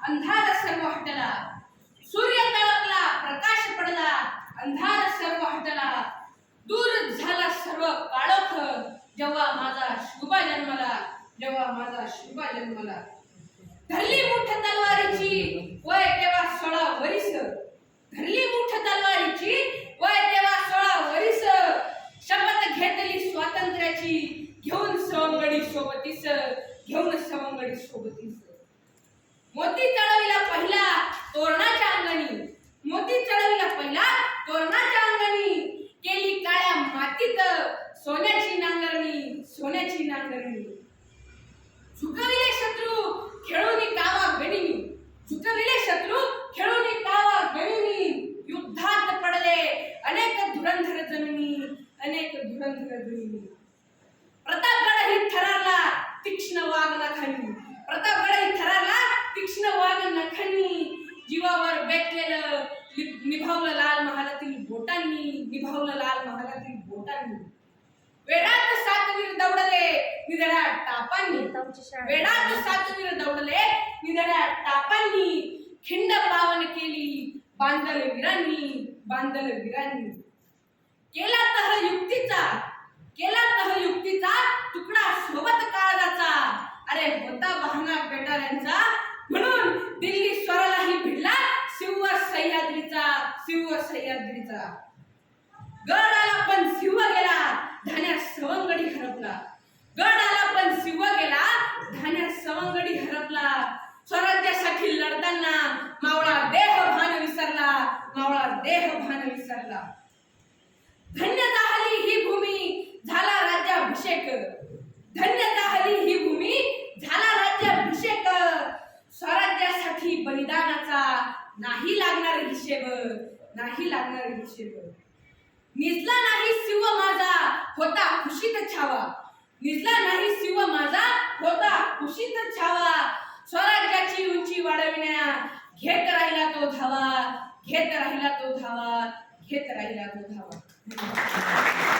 अंधार सर्व हटला, सूर्य तळपला, प्रकाश पडला, अंधार सर्व हटला, दूर झाला सर्व काळोख, जेव्हा माझा शुभा जन्मला, जेव्हा माझा शुभा जन्मला. धरली मुठ तलवारीची वय तेव्हा 16 वरीस, धरली मुठ तलवारीची वय तेव्हा 16 वरीस, शपथ घेतली स्वातंत्र्याची घेऊन सवंगडी सोबतीस, घेऊन सवंगडी सोबतीस. मोती चढविला पहिला तोरणाच्या अंगणी, मोती चढविला पहिला तोरणाच्या अंगणी, केली काळ्या मातीत सोन्याची नांगरणी, सोन्याची नांगरणी. झुकविले शत्रू खेळून कावा गणिमी, झुकविले शत्रू खेळून कावा गणिमी, युद्धात पडले अनेक धुरंधर जमिनी, अनेक धुरंधर जमिनी. प्रतापगड ही थरारला तीक्ष्ण वाघ नखांनी, प्रतापगड ही थरारला तीक्ष्ण वाघ नखांनी, जीवावर बेतलेलं निभावलं लाल महालातील बोटांनी, निभावलं लाल महालातील बोटांनी. वेडात सातवीर दौडले निधड्या टापांनी, वेडात सातवीर दौडले निधड्या टापांनी, खिंड पावन केली बांधल वीरांनी, बांधल वीरांनी. केला तह युक्तीचा, केला तह युक्तीचा तुकडा सोबत काळजाचा, अरे होता बहाना पेटाऱ्यांचा, म्हणून दिल्ली स्वरालाही भिडला शिव सह्याद्रीचा, शिव सह्याद्रीचा. गड आला पण शिव गेला, धान्यात सवंगडी हरपला, गड आला पण शिव गेला, धान्यात सवंगडी हरपला. स्वराज्यासाठी लढताना मावळा देह भान विसरला, मावळा देह भान विसरला. धन्य झाली ही भूमी झाला राज्याभिषेक, धन्य झाली ही भूमी झाला राज्याभिषेक. स्वराज्यासाठी बलिदानाचा नाही लागणार हिशेब, नाही लागणार हिशेब. निजला नाही शिव माझा होता खुशीत छावा, निजला नाही शिव माझा होता खुशीत छावा. स्वराज्याची उंची वाढविण्या घेत राहिला तो धावा, घेत राहिला तो धावा, घेत राहिला तो धावा.